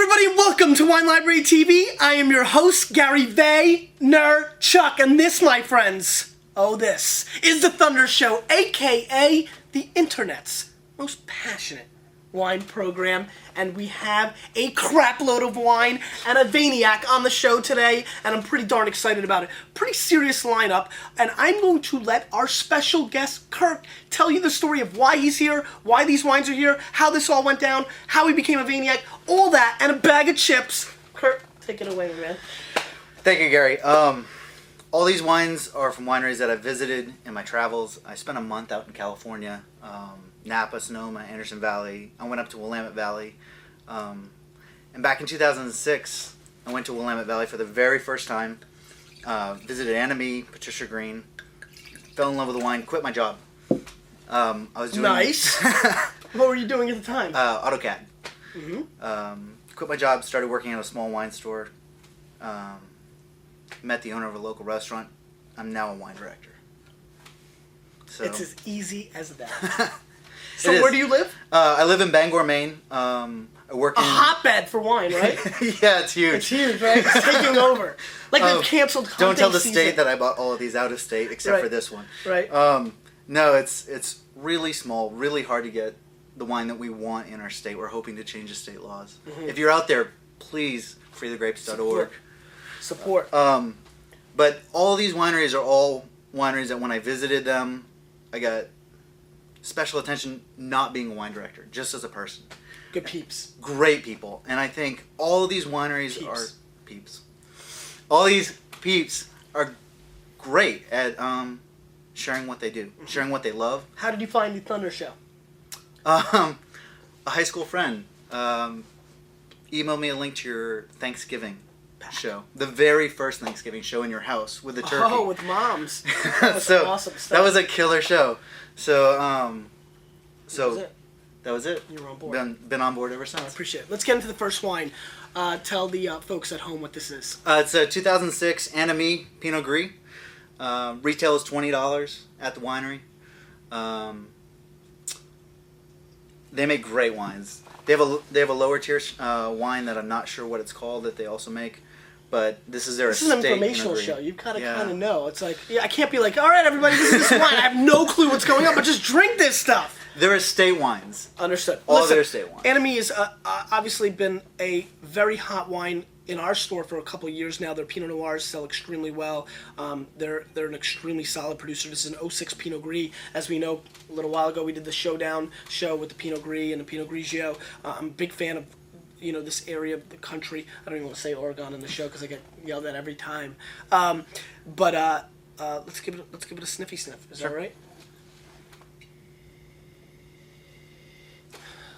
everybody, and welcome to Wine Library TV. I am your host, Gary Vaynerchuk, and this, my friends, this is the Thunder Show, aka the internet's most passionate wine program, and we have a crap load of wine and a Vaniac on the show today, and I'm pretty darn excited about it. Pretty serious lineup, and I'm going to let our special guest, Kirk, tell you the story of why he's here, why these wines are here, how this all went down, how he became a Vaniac, all that, and a bag of chips. Kirk, take it away, man. Thank you, Gary. All these wines are from wineries that I've visited in my travels. I spent a month out in California, Napa, Sonoma, Anderson Valley. I went up to Willamette Valley. And back in 2006, I went to Willamette Valley for the very first time. Visited Anam, Patricia Green. Fell in love with the wine. Quit my job. I was doing Nice. What were you doing at the time? AutoCAD. Mm-hmm. Quit my job. Started working at a small wine store. Met the owner of a local restaurant. I'm now a wine director. So It's as easy as that. So where do you live? I live in Bangor, Maine. I work A in hotbed for wine, right? Yeah, it's huge. It's huge, right? It's taking over. Like they've canceled hunting Don't tell the season. state that I bought all of these out of state, except for this one. Right. No, it's really small, really hard to get the wine that we want in our state. We're hoping to change the state laws. Mm-hmm. If you're out there, please freethegrapes.org. Support. But all these wineries are all wineries that when I visited them, I got special attention not being a wine director, just as a person. Good peeps. Great people. And I think all of these wineries are peeps. All these peeps are great at sharing what they do, sharing what they love. How did you find the Thunder Show? A high school friend emailed me a link to your Thanksgiving show. The very first Thanksgiving show in your house with the turkey. Oh, with moms. That's So awesome stuff. that was a killer show. So that was it. You were on board. Been on board ever I since. appreciate it. Let's get into the first wine. Tell the folks at home what this is. It's a 2006 Anam Pinot Gris. Retail is $20 at the winery. They make great wines. They have a lower tier wine that I'm not sure what it's called that they also make, but this is their This is an estate informational Pinot Gris. show. You've got to kind of know. It's like, I can't be like, all right, everybody, this is this wine. I have no clue what's going on, but just drink this stuff. They're estate wines. Understood. All their estate wines. Anam has obviously been a very hot wine in our store for a couple of years now. Their Pinot Noirs sell extremely well. They're an extremely solid producer. This is an 06 Pinot Gris. As we know, a little while ago we did the Showdown show with the Pinot Gris and the Pinot Grigio. I'm a big fan of this area of the country. I don't even want to say Oregon in the show because I get yelled at every time. But let's give it a sniffy sniff. Is that right?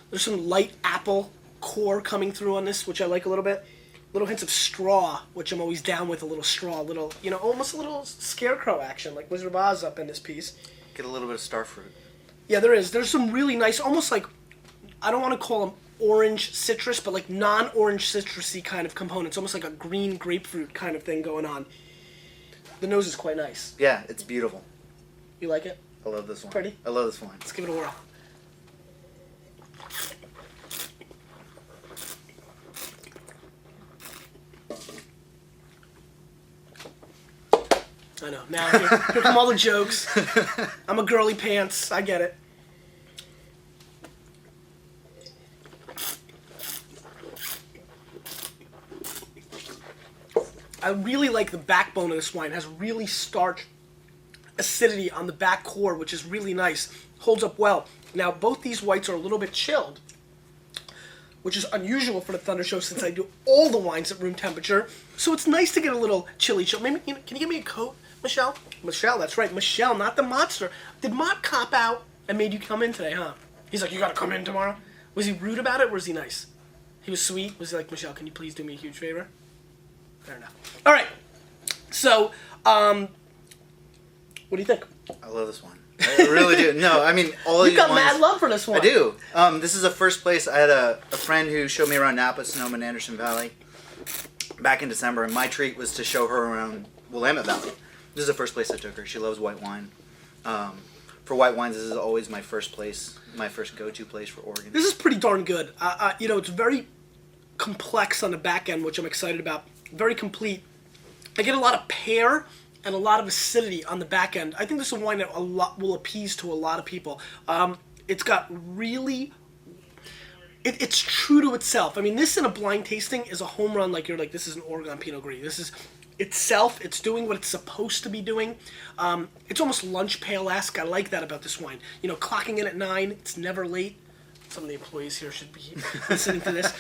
There's some light apple core coming through on this, which I like a little bit. Little hints of straw, which I'm always down with. A little straw, almost a little scarecrow action, like Wizard of Oz up in this piece. Get a little bit of starfruit. Yeah, there is. There's some really nice, almost like, I don't want to call them orange citrus, but like non-orange citrusy kind of components, almost like a green grapefruit kind of thing going on. The nose is quite nice. Yeah, it's beautiful. You like it? I love this one. Pretty? I love this wine. Let's give it a whirl. I know. Now, here come all the jokes. I'm a girly pants. I get it. I really like the backbone of this wine. It has really starch acidity on the back core, which is really nice. Holds up well. Now, both these whites are a little bit chilled, which is unusual for the Thunder Show since I do all the wines at room temperature. So it's nice to get a little chilly chill. Maybe, can you give me a coat, Michelle? Michelle, that's right. Michelle, not the monster. Did Mott cop out and made you come in today, huh? He's like, you gotta come in tomorrow? Was he rude about it or was he nice? He was sweet? Was he like, Michelle, can you please do me a huge favor? Fair enough. All right. So, what do you think? I love this one. I really do. No, I mean, all of You these got wines, mad love for this one. I do. This is the first place. I had a friend who showed me around Napa, Sonoma, and Anderson Valley back in December, and my treat was to show her around Willamette Valley. This is the first place I took her. She loves white wine. For white wines, this is always my first place, my first go-to place for Oregon. This is pretty darn good. It's very complex on the back end, which I'm excited about. Very complete. I get a lot of pear and a lot of acidity on the back end. I think this is a wine that will appease to a lot of people. It's got really... It's true to itself. I mean, this in a blind tasting is a home run. Like, you're like, this is an Oregon Pinot Gris. This is itself. It's doing what it's supposed to be doing. It's almost lunch pail-esque. I like that about this wine. You know, clocking in at 9. It's never late. Some of the employees here should be listening to this.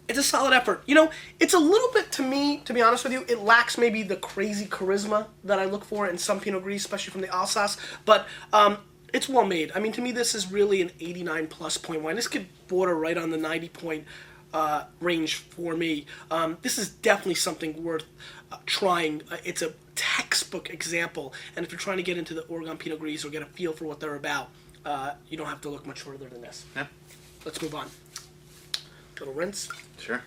It's a solid effort. You know, it's a little bit, to me, to be honest with you, it lacks maybe the crazy charisma that I look for in some Pinot Gris, especially from the Alsace. But it's well made. I mean, to me, this is really an 89-plus point wine. This could border right on the 90-point range for me. This is definitely something worth trying. It's a textbook example. And if you're trying to get into the Oregon Pinot Gris or get a feel for what they're about, you don't have to look much further than this. Yeah. Let's move on. Little rinse. Sure.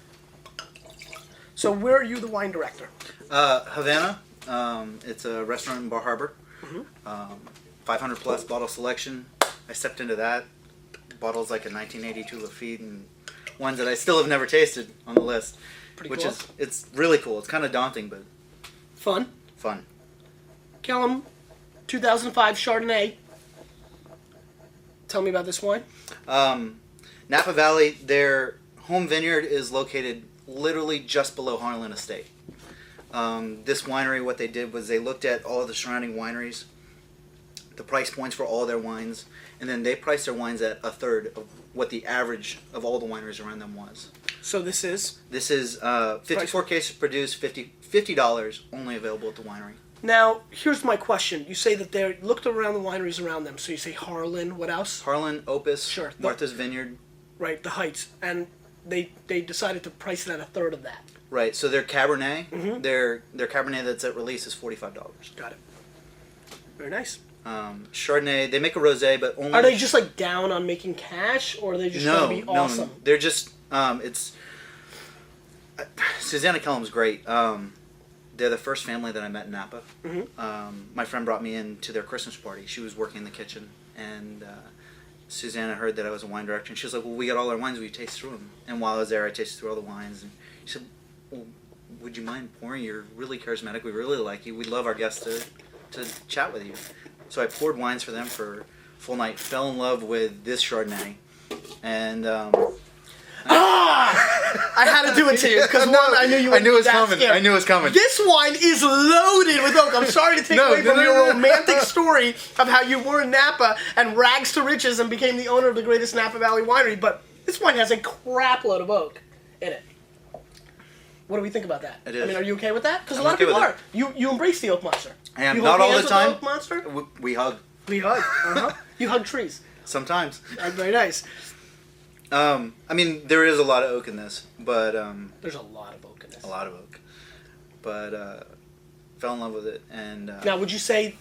So where are you the wine director? Havana. It's a restaurant in Bar Harbor. 500 plus bottle selection. I stepped into that. Bottles like a 1982 Lafite and ones that I still have never tasted on the list. Pretty cool. It's really cool. It's kind of daunting, but fun. Kellum, 2005 Chardonnay. Tell me about this wine. Napa Valley, their home vineyard is located literally just below Harlan Estate. This winery, what they did was they looked at all of the surrounding wineries, the price points for all their wines, and then they priced their wines at a third of what the average of all the wineries around them was. So this is? This is 54 cases produced, $50 only available at the winery. Now, here's my question. You say that they looked around the wineries around them. So you say Harlan, what else? Harlan, Opus, sure. Martha's Vineyard. Right, the Heights. And they decided to price it at a third of that. Right, so their Cabernet, their Cabernet that's at release is $45. Got it. Very nice. Chardonnay, they make a rosé, but only... Are they just like down on making cash, or are they just trying to be awesome? No, they're just, it's... Susanna Kellum's great. They're the first family that I met in Napa. My friend brought me in to their Christmas party. She was working in the kitchen, and Susanna heard that I was a wine director, and she was like, well, we got all our wines, will you taste through them? And while I was there, I tasted through all the wines, and she said, well, would you mind pouring? You're really charismatic. We really like you. We'd love our guests to chat with you. So I poured wines for them for a full night, fell in love with this Chardonnay, and... I had to do it to you because I knew you were I knew it was coming. scared. I knew it was coming. This wine is loaded with oak. I'm sorry to take away from your romantic story of how you were in Napa and rags to riches and became the owner of the greatest Napa Valley winery, but this wine has a crap load of oak in it. What do we think about that? It is. I mean, are you okay with that? Because a I'm lot okay of people with are. You embrace the oak monster. I am. You Not hold all hands the time. with the oak monster? We hug. We hug. You hug trees. Sometimes. Very nice. I mean, there is a lot of oak in this, but... There's a lot of oak in this. A lot of oak. But, fell in love with it, and... Now, would you say,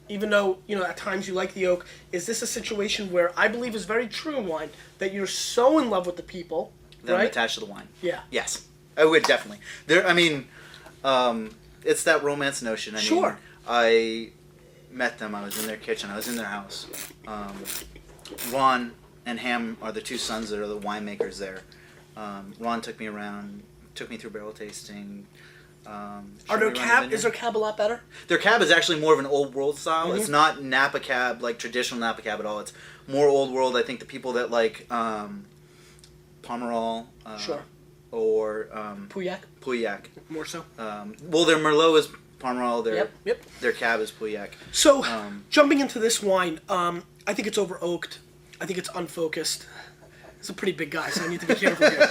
even though, you know, at times you like the oak, is this a situation where I believe is very true in wine, that you're so in love with the people, that I'm right? attached to the wine. Yeah. Yes. I would, definitely. It's that romance notion. Sure. I met them, I was in their kitchen, I was in their house. Ron and Ham are the two sons that are the winemakers there. Ron took me around, took me through barrel tasting. Is their cab a lot better? Their cab is actually more of an old world style. It's not Napa cab, like traditional Napa cab at all. It's more old world. I think the people that like Pomerol, sure, or Pauillac, more so. Well, their Merlot is Pomerol. Their cab is Pauillac. So, jumping into this wine, I think it's over oaked. I think it's unfocused. It's a pretty big guy, so I need to be careful here.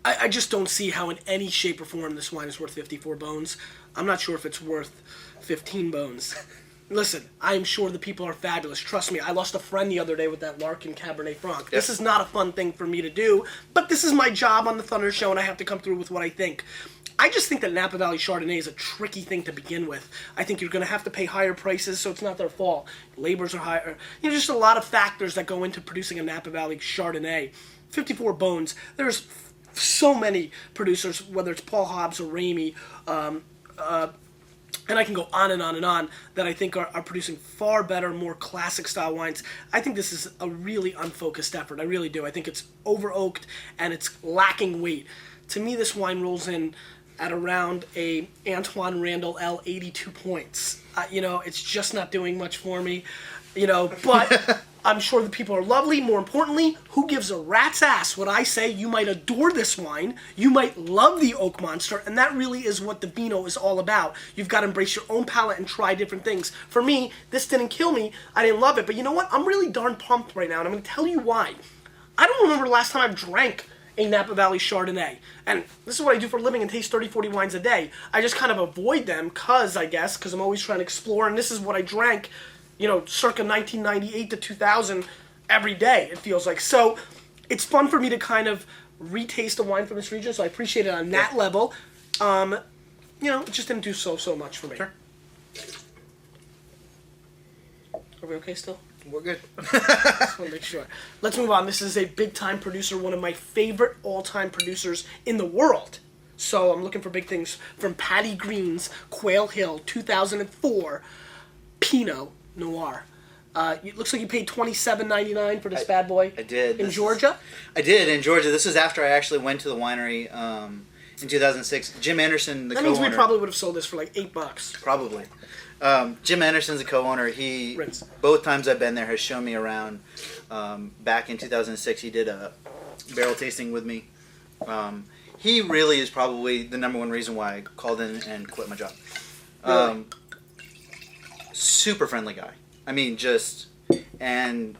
I just don't see how in any shape or form this wine is worth 54 bones. I'm not sure if it's worth 15 bones. Listen, I'm sure the people are fabulous. Trust me, I lost a friend the other day with that Larkin Cabernet Franc. Yep. This is not a fun thing for me to do, but this is my job on the Thunder Show, and I have to come through with what I think. I just think that Napa Valley Chardonnay is a tricky thing to begin with. I think you're going to have to pay higher prices, so it's not their fault. Labors are higher. You know, just a lot of factors that go into producing a Napa Valley Chardonnay. 54 bones. There's so many producers, whether it's Paul Hobbs or Ramey, and I can go on and on and on, that I think are producing far better, more classic style wines. I think this is a really unfocused effort. I really do. I think it's over oaked and it's lacking weight. To me, this wine rolls in at around a Antoine Randall L 82 points. It's just not doing much for me, but I'm sure the people are lovely. More importantly, who gives a rat's ass what I say? You might adore this wine. You might love the Oak Monster, and that really is what the Vino is all about. You've got to embrace your own palate and try different things. For me, this didn't kill me. I didn't love it, but you know what? I'm really darn pumped right now, and I'm going to tell you why. I don't remember the last time I drank a Napa Valley Chardonnay. And this is what I do for a living and taste 30, 40 wines a day. I just kind of avoid them because I'm always trying to explore, and this is what I drank, circa 1998 to 2000 every day, it feels like. So it's fun for me to kind of retaste a wine from this region, so I appreciate it on that level. It just didn't do so much for me. Sure. Are we okay still? We're good. Just want to make sure. Let's move on. This is a big-time producer, one of my favorite all-time producers in the world. So I'm looking for big things from Patty Green's Quail Hill 2004 Pinot Noir. It looks like you paid $27.99 for this bad boy. I did. In Georgia? I did, in Georgia. This is after I actually went to the winery in 2006. Jim Anderson, the co-owner. That means we probably would have sold this for like $8. Probably. Jim Anderson's the co-owner. He, Rinse. both times I've been there, has shown me around. Back in 2006, he did a barrel tasting with me. He really is probably the number one reason why I called in and quit my job. Really? Super friendly guy. I mean, and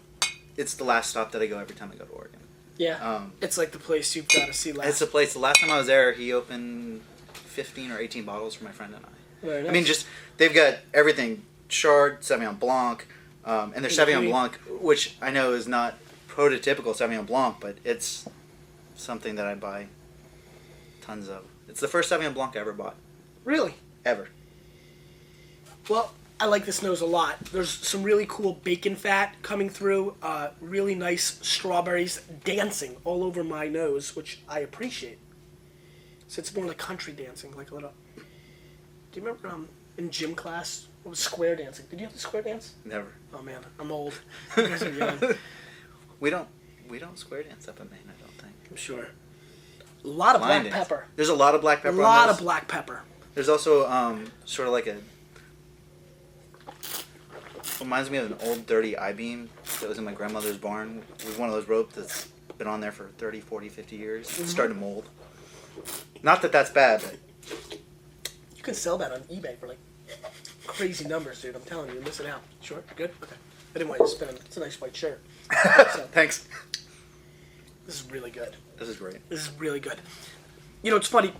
it's the last stop that I go every time I go to Oregon. Yeah. It's like the place you've got to see last. It's the place. The last time I was there, he opened 15 or 18 bottles for my friend and I. Very nice. I mean, they've got everything: Chard, Sauvignon Blanc, and their Sauvignon Blanc, which I know is not prototypical Sauvignon Blanc, but it's something that I buy tons of. It's the first Sauvignon Blanc I ever bought. Really? Ever. Well, I like this nose a lot. There's some really cool bacon fat coming through, really nice strawberries dancing all over my nose, which I appreciate. So it's more like country dancing, like a little... Do you remember in gym class, what was square dancing? Did you have to square dance? Never. Oh man, I'm old. You guys are young. We don't square dance up in Maine, I don't think. I'm sure. A lot of black Dance. pepper. There's a lot of black A pepper lot on this. of black pepper. There's also sort of like reminds me of an old dirty I-beam that was in my grandmother's barn. It was one of those ropes that's been on there for 30, 40, 50 years. Mm-hmm. It's starting to mold. Not that that's bad, but... You can sell that on eBay for like crazy numbers, dude. I'm telling you, you're missing out. Sure? Good? Okay. I didn't want you to spend it. It's a nice white shirt. So, Thanks. this is really good. This is great. This is really good. It's funny.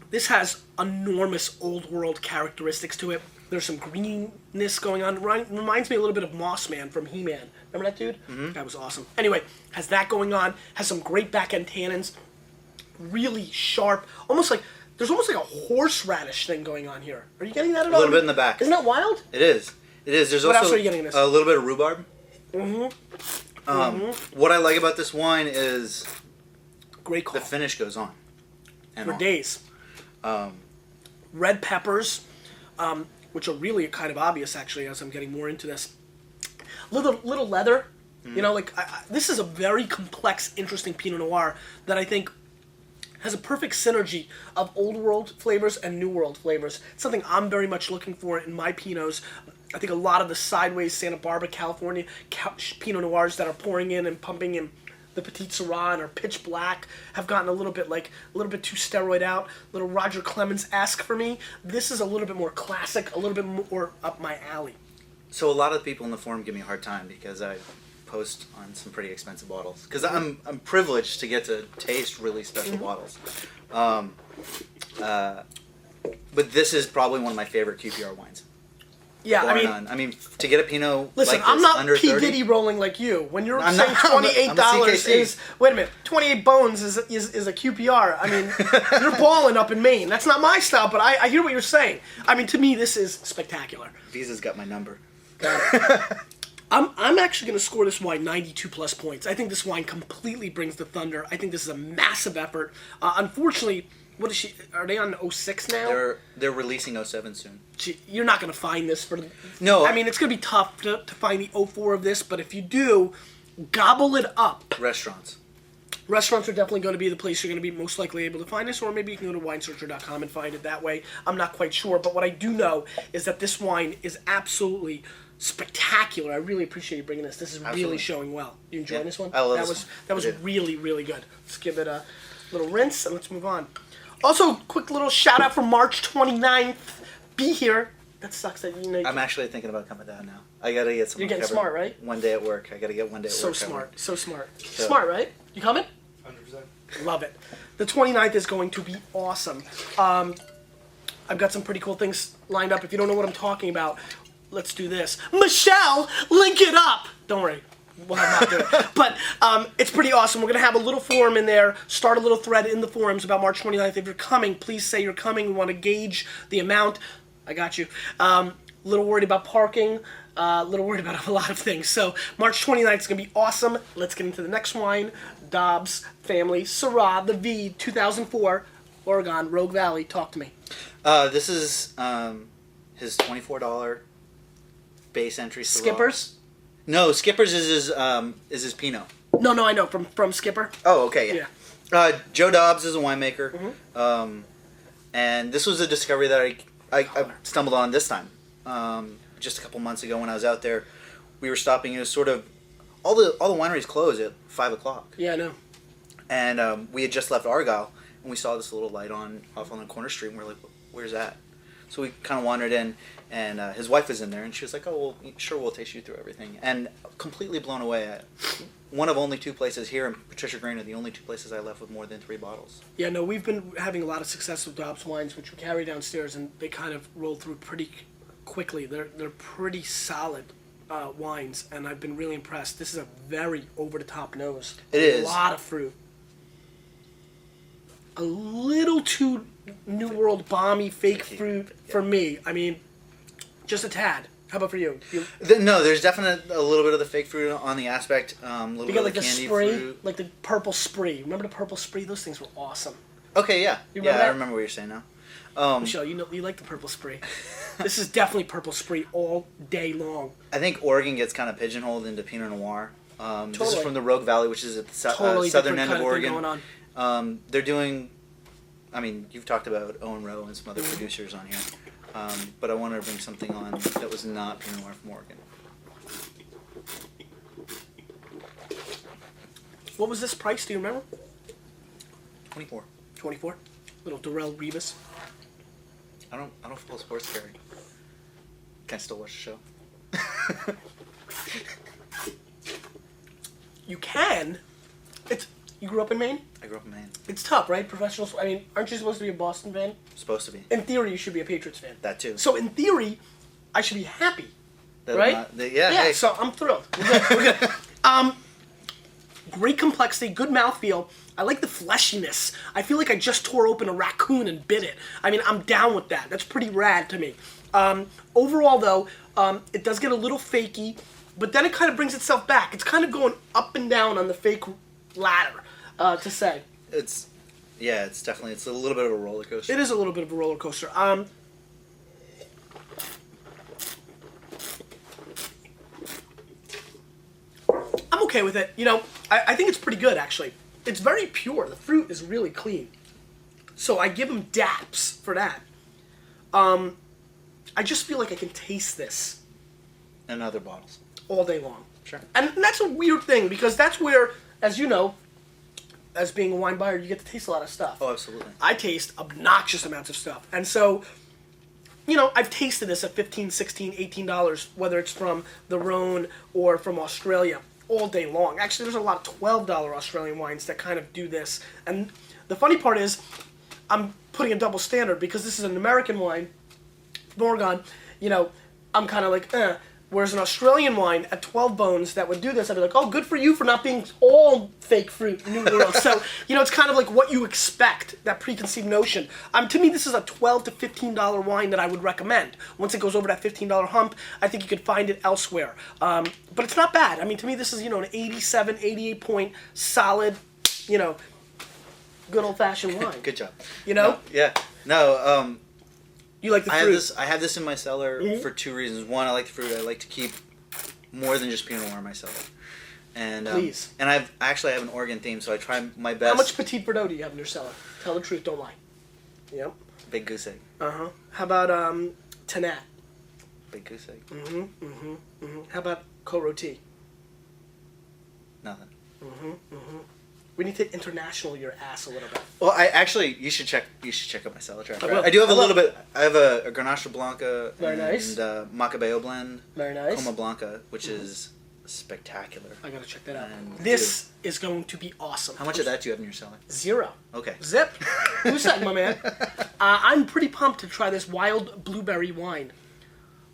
This has enormous old world characteristics to it. There's some greenness going on. Reminds me a little bit of Moss Man from He-Man. Remember that dude? Mm-hmm. That was awesome. Anyway, has that going on. Has some great back-end tannins. Really sharp. There's almost like a horseradish thing going on here. Are you getting that at all? A little bit in the back. Isn't that wild? It is. It is. There's What also else are you getting in this? a little bit of rhubarb. Mm-hmm. What I like about this wine is Great call. the finish goes on. And For on. days. Red peppers, which are really kind of obvious actually as I'm getting more into this. Little leather. This is a very complex, interesting Pinot Noir that I think has a perfect synergy of old world flavors and new world flavors. It's something I'm very much looking for in my Pinots. I think a lot of the sideways Santa Barbara, California Pinot Noirs that are pouring in and pumping in the Petite Syrah and are pitch black have gotten a little bit too steroid out, a little Roger Clemens-esque for me. This is a little bit more classic, a little bit more up my alley. So a lot of people in the forum give me a hard time because I post on some pretty expensive bottles. Because I'm privileged to get to taste really special bottles. But this is probably one of my favorite QPR wines. Yeah, I mean, to get a Pinot listen, like this I'm not under P. 30, Diddy rolling like you. When you're I'm saying not- I'm a $28 CKC. is... Wait a minute. 28 bones is a QPR. I mean, you're balling up in Maine. That's not my style, but I hear what you're saying. I mean, to me, this is spectacular. Visa's got my number. I'm actually going to score this wine 92 plus points. I think this wine completely brings the thunder. I think this is a massive effort. Unfortunately, What is she? Are they on 06 now? They're releasing 07 soon. You're not going to find this for... No. I mean, it's going to be tough to find the 04 of this, but if you do, gobble it up. Restaurants. Restaurants are definitely going to be the place you're going to be most likely able to find this, or maybe you can go to winesearcher.com and find it that way. I'm not quite sure, but what I do know is that this wine is absolutely spectacular. I really appreciate you bringing this. This is really showing well. You enjoying this one? I love this one. That was really, really good. Let's give it a little rinse and let's move on. Also, quick little shout out for March 29th. Be here. That sucks that you know. I'm actually thinking about coming down now. I gotta get some. You're getting smart, right? One day at work. I gotta get one day at work. So smart. Smart, right? You coming? 100%. Love it. The 29th is going to be awesome. I've got some pretty cool things lined up. If you don't know what I'm talking about, let's do this. Michelle, link it up. Don't worry. We'll have Matt do it. But it's pretty awesome. We're going to have a little forum in there, start a little thread in the forums about March 29th. If you're coming, please say you're coming. We want to gauge the amount. I got you. A little worried about parking. A little worried about a lot of things. So March 29th is going to be awesome. Let's get into the next wine. Dobbs family, Syrah, the V, 2004, Oregon, Rogue Valley. Talk to me. This is his $24 base entry Syrah. Skippers? No, Skippers is his Pinot. No, I know from Skipper. Oh, okay, yeah. Joe Dobbs is a winemaker, Mm-hmm. and this was a discovery that I stumbled on this time. Just a couple months ago when I was out there, we were stopping. It was sort of all the wineries close at 5 o'clock. Yeah, I know. And we had just left Argyle, and we saw this little light off on the corner street, and we were like, "Where's that?" So we kind of wandered in, and his wife was in there, and she was like, "Oh, well, sure, we'll taste you through everything." And completely blown away. One of only two places here, and Patricia Green are the only two places I left with more than 3 bottles. Yeah, no, we've been having a lot of success with Dobbs wines, which we carry downstairs, and they kind of roll through pretty quickly. They're pretty solid wines, and I've been really impressed. This is a very over-the-top nose. It is. A lot of fruit. A little too New World balmy fake fruit for me. I mean, just a tad. How about for you? No, there's definitely a little bit of the fake fruit on the aspect. A little You bit got of like the the candy spree, fruit. like the purple spree. Remember the purple spree? Those things were awesome. Okay, yeah. You remember Yeah, that? I remember what you're saying now. Michelle, you know you like the purple spree. This is definitely purple spree all day long. I think Oregon gets kind of pigeonholed into Pinot Noir. This is Totally. from the Rogue Valley, which is at the Totally southern different end kind of of thing Oregon. going on. They're doing, I mean, you've talked about Owen Rowe and some other producers on here, but I wanted to bring something on that was not Pinot Noir from Oregon. What was this price? Do you remember? 24. 24. Little Durrell Rebus. I don't follow sports, Gary. Can I still watch the show? You can. You grew up in Maine? I grew up in Maine. It's tough, right? Professionals. I mean, aren't you supposed to be a Boston fan? Supposed to be. In theory, you should be a Patriots fan. That too. So in theory, I should be happy, That right? yeah. Yeah. Hey. So I'm thrilled. We're good. Great complexity, good mouthfeel. I like the fleshiness. I feel like I just tore open a raccoon and bit it. I mean, I'm down with that. That's pretty rad to me. Overall, though, it does get a little fakey, but then it kind of brings itself back. It's kind of going up and down on the fake ladder, to say. It's definitely, it's a little bit of a roller coaster. It is a little bit of a roller coaster. I'm okay with it. You know, I think it's pretty good, actually. It's very pure. The fruit is really clean. So I give them daps for that. I just feel like I can taste this And other bottles. all day long. Sure. And that's a weird thing, because that's where, as you know, as being a wine buyer, you get to taste a lot of stuff. Oh, absolutely. I taste obnoxious amounts of stuff. And so, you know, I've tasted this at $15, $16, $18, whether it's from the Rhone or from Australia, all day long. Actually, there's a lot of $12 Australian wines that kind of do this. And the funny part is, I'm putting a double standard, because this is an American wine, Oregon, you know, I'm kind of like, Whereas an Australian wine at 12 bones that would do this, I'd be like, oh, good for you for not being all fake fruit, New World. So, you know, it's kind of like what you expect, that preconceived notion. To me, this is a $12 to $15 wine that I would recommend. Once it goes over that $15 hump, I think you could find it elsewhere. But it's not bad. I mean, to me, this is, you know, an 87, 88 point, solid, you know, good old-fashioned wine. Good job. You know? No, yeah. No, You like the fruit. I have this in my cellar for two reasons. One, I like the fruit. I like to keep more than just Pinot Noir in my cellar. And Please. And I have an Oregon theme, so I try my best. How much Petit Verdot do you have in your cellar? Tell the truth, don't lie. Yep. Big goose egg. Uh-huh. How about Tanat? Big goose egg. How about Côte-Rôtie? Nothing. We need to international your ass a little bit. Well, you should check out my cellar track. I will. I do have I a will. little bit. I have a Grenache Blanca Very nice. and Macabeo blend. Very nice. Coma Blanca, which is spectacular. I gotta check that out. And This is going to be awesome. How much of that do you have in your cellar? 0. Okay. Zip. Who's that, my man? I'm pretty pumped to try this wild blueberry wine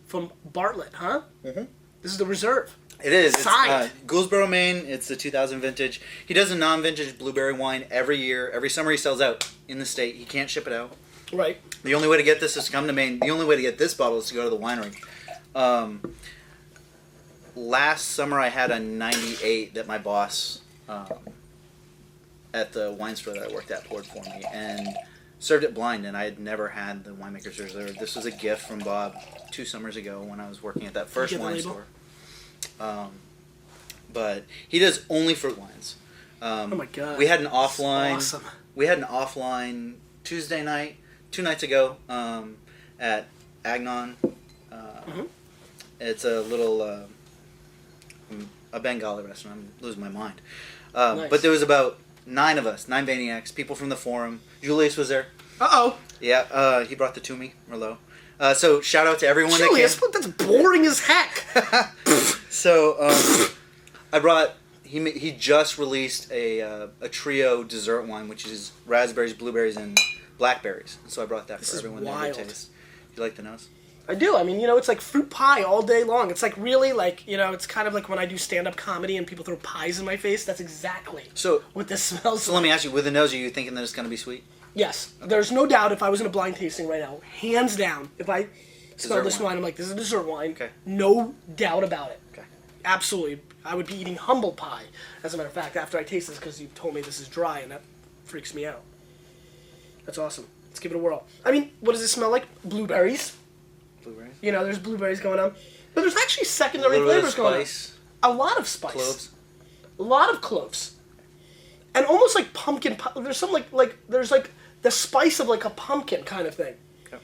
from Bartlett, huh? Mm-hmm. This is the reserve. It is. Signed. It's Gouldsboro, Maine. It's the 2000 vintage. He does a non-vintage blueberry wine every year. Every summer he sells out in the state. He can't ship it out. Right. The only way to get this is to come to Maine. The only way to get this bottle is to go to the winery. Last summer I had a 98 that my boss at the wine store that I worked at poured for me and served it blind, and I had never had the Winemaker's Reserve. This was a gift from Bob 2 summers ago when I was working at that first Get the wine label? store. But he does only fruit wines. Oh my god. We had an offline. Awesome. We had an offline Tuesday night, 2 nights ago, at Agnon. It's a little a Bengali restaurant. I'm losing my mind. Nice. But there was about 9 of us, 9 Vaniacs, people from the forum. Julius was there. Uh-oh. Yeah, he brought the Toomey Merlot. So shout out to everyone Julius, that that's boring as heck. So I brought. He just released a trio dessert wine, which is raspberries, blueberries, and blackberries. So I brought that This for is everyone wild. to taste. You like the nose? I do. I mean, it's like fruit pie all day long. It's like really like, it's kind of like when I do stand-up comedy and people throw pies in my face. That's exactly So what this smells So like. let me ask you, with the nose, are you thinking that it's going to be sweet? Yes. There's no doubt if I was in a blind tasting right now, hands down, if I smell Dessert this wine. wine, I'm like, this is a dessert wine. Okay. No doubt about it. Okay. Absolutely. I would be eating humble pie, as a matter of fact, after I taste this, because you told me this is dry, and that freaks me out. That's awesome. Let's give it a whirl. I mean, what does it smell like? Blueberries. Blueberries? There's blueberries going on. But there's actually A secondary little bit of flavors going on. spice. A lot of spice. Cloves. A lot of cloves. And almost like pumpkin pie. There's some there's like the spice of like a pumpkin kind of thing. Okay.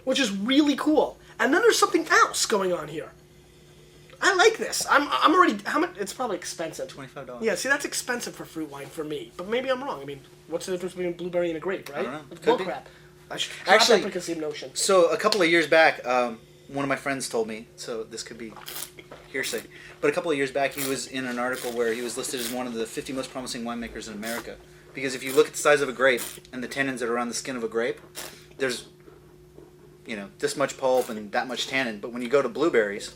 Which is really cool. And then there's something else going on here. I like this. I'm already, how much, it's probably expensive. $25. Yeah, see, that's expensive for fruit wine for me. But maybe I'm wrong. I mean, what's the difference between a blueberry and a grape, right? I don't know. It's Could be. bullcrap. I should drop Actually- that preconceived notion. So a couple of years back, one of my friends told me, so this could be hearsay, but a couple of years back he was in an article where he was listed as one of the 50 most promising winemakers in America. Because if you look at the size of a grape and the tannins that are on the skin of a grape, there's, this much pulp and that much tannin. But when you go to blueberries,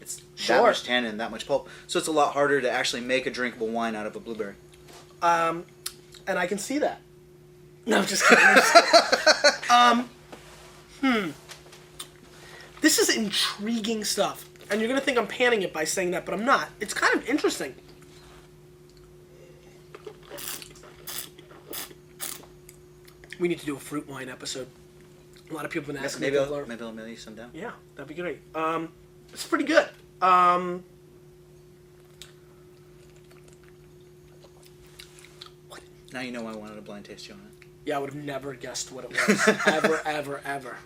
it's that Sure. much tannin, that much pulp. So it's a lot harder to actually make a drinkable wine out of a blueberry. And I can see that. No, I'm just kidding. This is intriguing stuff. And you're going to think I'm panning it by saying that, but I'm not. It's kind of interesting. We need to do a fruit wine episode. A lot of people have been asking Maybe me. I'll mail you some down. Yeah, that'd be great. It's pretty good. Now you know I wanted a blind taste you on it. Yeah, I would have never guessed what it was. Ever, ever, ever.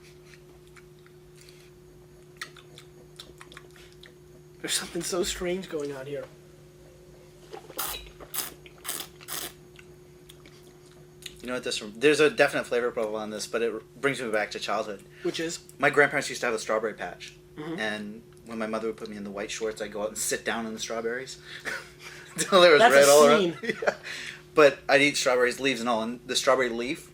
There's something so strange going on here. You know what this? There's a definite flavor profile on this, but it brings me back to childhood. Which is? My grandparents used to have a strawberry patch, and when my mother would put me in the white shorts, I'd go out and sit down in the strawberries until there was That's red a all scene. around. Yeah. But I'd eat strawberries, leaves and all, and the strawberry leaf,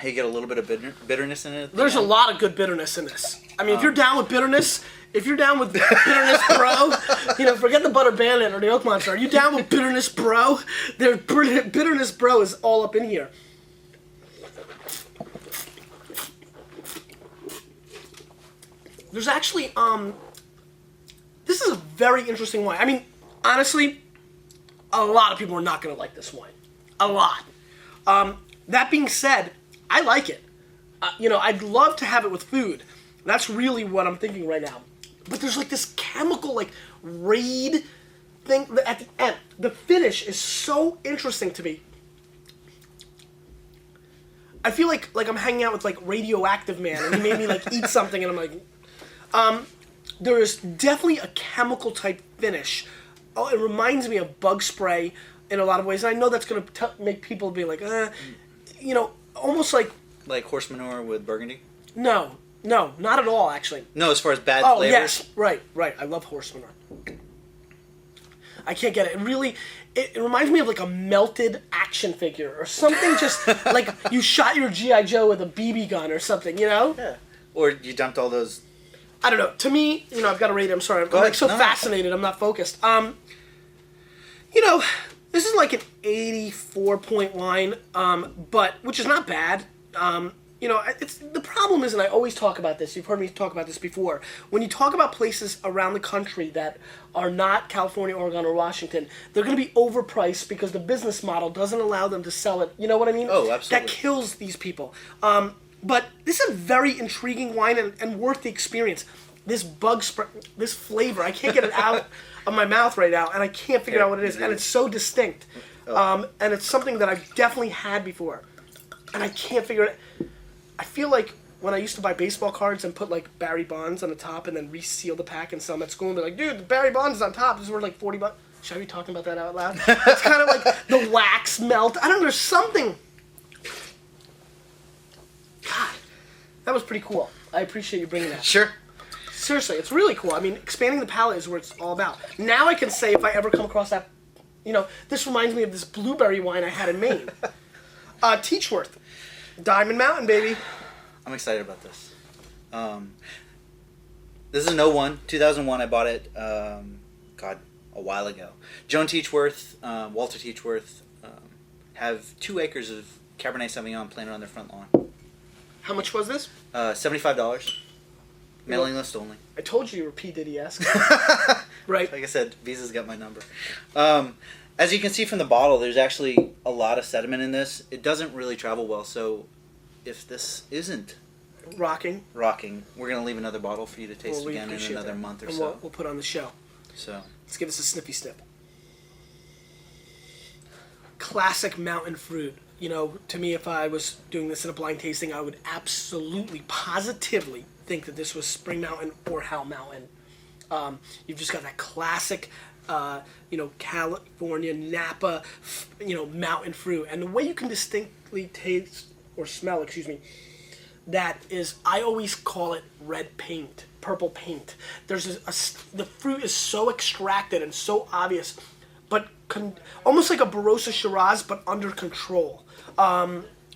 you get a little bit of bitterness in it. at the There's a end. lot of good bitterness in this. I mean, if you're down with bitterness, bitterness, bro, forget the Butter Bandit or the Oak Monster. Are you down with bitterness, bro? Bitterness, bro, is all up in here. There's actually, this is a very interesting wine. I mean, honestly, a lot of people are not going to like this wine. A lot. That being said, I like it. I'd love to have it with food. That's really what I'm thinking right now. But there's like this chemical, like, raid thing at the end. The finish is so interesting to me. I feel like I'm hanging out with, like, Radioactive Man, and he made me, like, eat something, and I'm like... there is definitely a chemical type finish. Oh, it reminds me of bug spray in a lot of ways. And I know that's going to make people be like, almost like... Like horse manure with burgundy? No, not at all, actually. No, as far as bad flavors? Oh, yes, right. I love horse manure. I can't get it. It reminds me of like a melted action figure or something. Just like you shot your G.I. Joe with a BB gun or something, Yeah. Or you dumped all those... I don't know. To me, I've got to rate it. I'm sorry. I'm like so fascinated. I'm not focused. This is like an 84-point wine, but which is not bad. It's the problem is, and I always talk about this. You've heard me talk about this before. When you talk about places around the country that are not California, Oregon, or Washington, they're going to be overpriced because the business model doesn't allow them to sell it. You know what I mean? Oh, absolutely. That kills these people. But this is a very intriguing wine and worth the experience. This this flavor, I can't get it out of my mouth right now, and I can't figure out what it is. And it's so distinct. And it's something that I've definitely had before. And I can't figure it out. I feel like when I used to buy baseball cards and put like Barry Bonds on the top and then reseal the pack and sell them at school and be like, dude, the Barry Bonds is on top. This is worth like $40. Should I be talking about that out loud? It's kind of like the wax melt. I don't know, there's something... God, that was pretty cool. I appreciate you bringing that. Sure. Seriously, it's really cool. I mean, expanding the palate is what it's all about. Now I can say if I ever come across that, this reminds me of this blueberry wine I had in Maine. Teachworth. Diamond Mountain, baby. I'm excited about this. This is an 01. 2001, I bought it, a while ago. Joan Teachworth, Walter Teachworth, have 2 acres of Cabernet Sauvignon planted on their front lawn. How much was this? $75. Mailing list only. I told you were P. Diddy-esque. Right. Like I said, Visa's got my number. As you can see from the bottle, there's actually a lot of sediment in this. It doesn't really travel well, so if this isn't rocking, we're going to leave another bottle for you to taste again in another month or so. We'll put on the show. So let's give this a sniffy snip. Classic mountain fruit. To me, if I was doing this in a blind tasting, I would absolutely, positively think that this was Spring Mountain or Howell Mountain. You've just got that classic, California, Napa, mountain fruit. And the way you can distinctly taste or smell, that is, I always call it red paint, purple paint. There's the fruit is so extracted and so obvious, but almost like a Barossa Shiraz, but under control.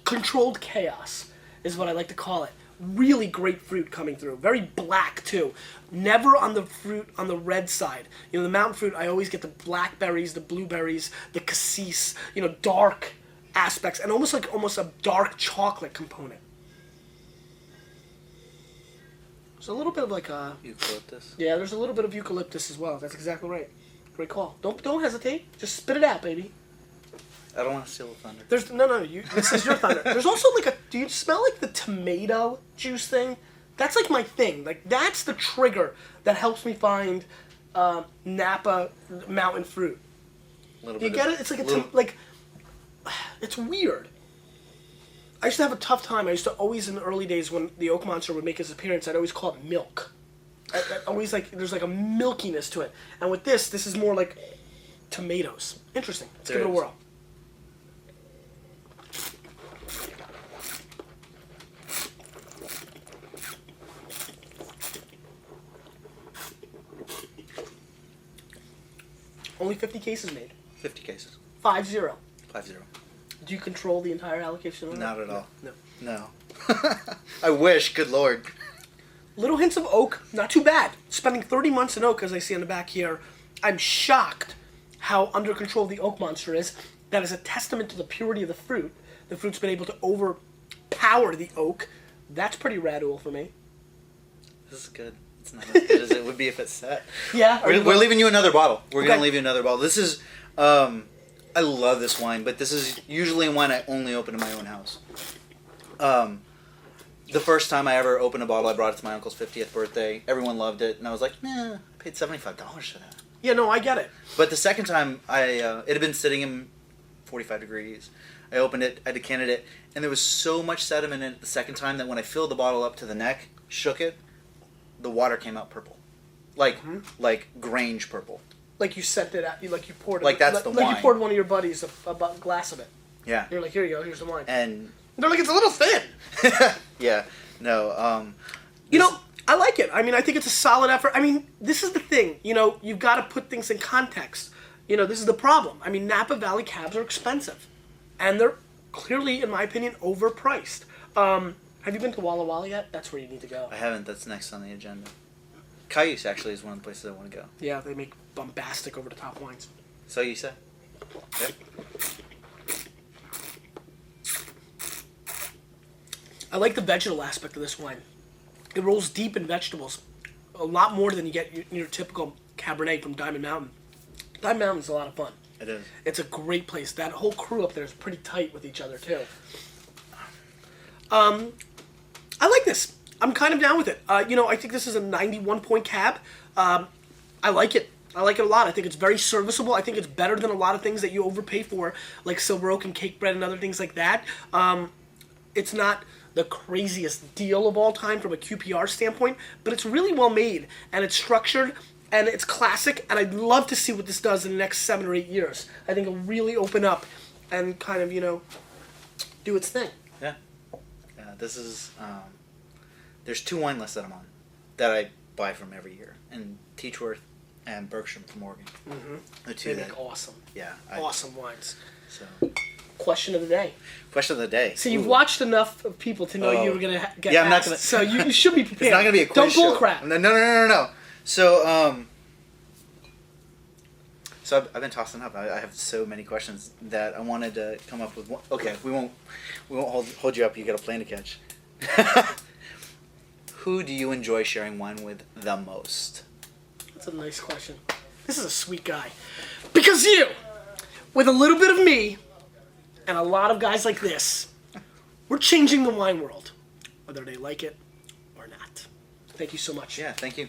Controlled chaos is what I like to call it. Really great fruit coming through. Very black, too. Never on the fruit on the red side. The mountain fruit, I always get the blackberries, the blueberries, the cassis, dark aspects, and almost a dark chocolate component. There's a little bit of like a... Eucalyptus? Yeah, there's a little bit of eucalyptus as well. That's exactly right. Great call. Don't hesitate. Just spit it out, baby. I don't want to steal the thunder. This is your thunder. There's also do you smell like the tomato juice thing? That's like my thing. Like that's the trigger that helps me find Napa mountain fruit. Do you get it? It's like it's weird. I used to have a tough time. I used to always, in the early days when the Oak Monster would make his appearance, I'd always call it milk. I always there's like a milkiness to it. And with this is more like tomatoes. Interesting. Let's give it a whirl. Only 50 cases made. 50 cases. 5-0. 5-0. Do you control the entire allocation? Not at all. No. I wish, good lord. Little hints of oak, not too bad. Spending 30 months in oak, as I see on the back here, I'm shocked how under control the Oak Monster is. That is a testament to the purity of the fruit. The fruit's been able to overpower the oak. That's pretty rad-ool for me. This is good. It's not as good as it would be if it's set. Yeah. We're leaving you another bottle. We're going to leave you another bottle. This is I love this wine, but this is usually a wine I only open in my own house. The first time I ever opened a bottle, I brought it to my uncle's 50th birthday. Everyone loved it, and I was like, nah, I paid $75 for that. Yeah, no, I get it. But the second time, it had been sitting in 45 degrees. I opened it, I decanted it, and there was so much sediment in it the second time that when I filled the bottle up to the neck, shook it, the water came out purple. Like Grange purple. Like you sent it out, like you poured it. Like that's the wine. Like you poured one of your buddies a glass of it. Yeah. You're like, here you go, here's the wine. And they're like, it's a little thin. yeah. No. You know, I like it. I mean, I think it's a solid effort. I mean, this is the thing. You know, you've got to put things in context. You know, this is the problem. I mean, Napa Valley cabs are expensive. And they're clearly, in my opinion, overpriced. Have you been to Walla Walla yet? That's where you need to go. I haven't. That's next on the agenda. Cayuse actually is one of the places I want to go. Yeah, they make bombastic over-the-top wines. So you say? Yep. I like the vegetable aspect of this wine. It rolls deep in vegetables. A lot more than you get in your typical Cabernet from Diamond Mountain. Diamond Mountain's a lot of fun. It is. It's a great place. That whole crew up there is pretty tight with each other, too. I like this. I'm kind of down with it. You know, I think this is a 91-point cab. I like it. I like it a lot. I think it's very serviceable. I think it's better than a lot of things that you overpay for, like Silver Oak and Cake Bread and other things like that. It's not the craziest deal of all time from a QPR standpoint, but it's really well made, and it's structured, and it's classic, and I'd love to see what this does in the next 7 or 8 years. I think it'll really open up and kind of, you know, do its thing. Yeah. This is... there's 2 wine lists that I'm on that I buy from every year, and Teachworth and Bergstrom from Oregon. Mm-hmm. The two They that... make awesome. Yeah. Awesome wines. So... Question of the day. Question of the day. So you've watched enough of people to know you were going to get I'm not asked, gonna... so you should be prepared. It's not going to be a quiz Don't bull show. crap. No. So, so I've been tossing up. I have so many questions that I wanted to come up with. Okay, we won't hold you up. You got a plane to catch. Who do you enjoy sharing wine with the most? That's a nice question. This is a sweet guy. Because you, with a little bit of me, and a lot of guys like this, we're changing the wine world, whether they like it or not. Thank you so much. Yeah, thank you.